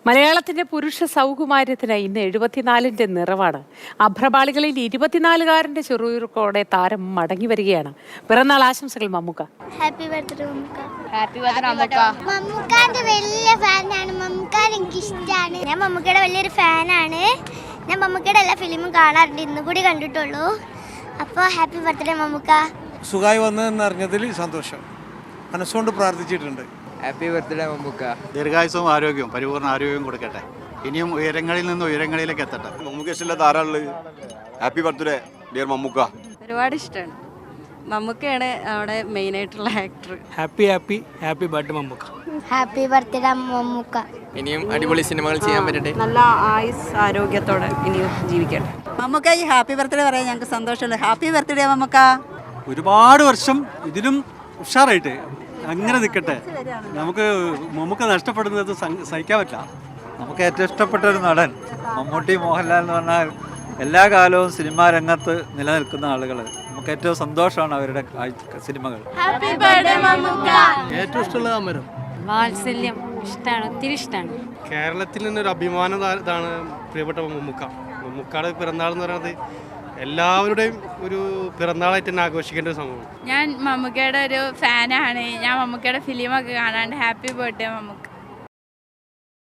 മലയാളത്തിന്റെ പുരുഷ സൗകുമാര്യത്തിന് ഇന്ന് 74ന്റെ നിറവാണ്. അഭ്രപാളികളിൽ 24കാരന്റെ ചെറുയുറുക്കോടെ താരം മടങ്ങി വരികയാണ്. പിറന്നാൾ ആശംസകൾ Mammukka. Happy birthday Mammukka. Happy birthday Mammukka. മമ്മൂക്കാന്റെ വലിയ ഫാനാണ്. മമ്മൂക്കാനെ എനിക്ക് ഇഷ്ടമാണ്. ഞാൻ മമ്മൂക്കയുടെ വലിയൊരു ഫാനാണ്. ഞാൻ മമ്മൂക്കയുടെ എല്ലാ ഫിലിമും കാണാറുണ്ട്. ഇന്നും കൂടി കണ്ടിട്ടുള്ളൂ. അപ്പോൾ ഹാപ്പി ബർത്ത്ഡേ മമ്മൂക്ക. സുഖമായി വന്നതെന്ന് അറിഞ്ഞതിൽ സന്തോഷം. മനസ്സുകൊണ്ട് പ്രാർത്ഥിച്ചിട്ടുണ്ട്. Happy birthday Mammukka. ദീർഘായുസവും ആരോഗ്യവും പരിപൂർണ്ണ ആരോഗ്യവും കൊടുക്കട്ടെ. ഇനിയും ഉയരങ്ങളിൽ നിന്ന് ഉയരങ്ങളിലേക്ക് എത്തട്ടെ. മമ്മൂക്ക ഇഷ്ടമില്ലാത്ത ആരാളുള്ളത്? Happy birthday dear Mammukka. ഒരുപാട് ഇഷ്ടമാണ്. മമ്മൂക്കയാണ് അവിടെ മെയിൻ ആയിട്ടുള്ള actor. Happy birthday Mammukka. Happy birthday Mammukka. ഇനിയും അടിപൊളി സിനിമകൾ ചെയ്യാൻ പറ്റട്ടെ. നല്ല ആയുസ് ആരോഗ്യത്തോടെ ഇനിയും ജീവിക്കട്ടെ. മമ്മൂക്ക ഈ ഹാപ്പി ബർത്ത്ഡേ പറയാൻ ഞങ്ങൾക്ക് സന്തോഷമുണ്ട്. Happy birthday Mammookka. ഒരുപാട് വർഷം ഇതിലും ഉഷാറായിട്ട് അങ്ങനെ നിൽക്കട്ടെ. നമുക്ക് മമ്മൂക്ക നഷ്ടപ്പെടുന്നത് സഹിക്കാൻ പറ്റില്ല. നമുക്ക് ഏറ്റവും ഇഷ്ടപ്പെട്ട ഒരു നടൻ മമ്മൂട്ടി മോഹൻലാൽ എന്ന് പറഞ്ഞാൽ എല്ലാ കാലവും സിനിമാ രംഗത്ത് നിലനിൽക്കുന്ന ആളുകൾ. നമുക്ക് ഏറ്റവും സന്തോഷമാണ് അവരുടെ സിനിമകൾ. Happy birthday Mammookka. ഏറ്റവും ഇഷ്ടമുള്ള അമരം വാത്സല്യം ഇഷ്ടമാണ്, ഒത്തിരി ഇഷ്ടമാണ്. കേരളത്തിൽ നിന്നൊരു അഭിമാനം ഇതാണ് പ്രിയപ്പെട്ട മമ്മൂക്ക. മമ്മൂക്കയുടെ പിറന്നാൾ എന്ന് പറയുന്നത് എല്ലാവരുടെയും ഒരു പിറന്നാളായിട്ട് തന്നെ ആഘോഷിക്കേണ്ട ഒരു സംഭവം. ഞാൻ മമ്മൂക്കയുടെ ഒരു ഫാനാണ്. ഞാൻ മമ്മൂക്കയുടെ ഫിലിമൊക്കെ കാണാണ്ട്. Happy birthday Mammukka.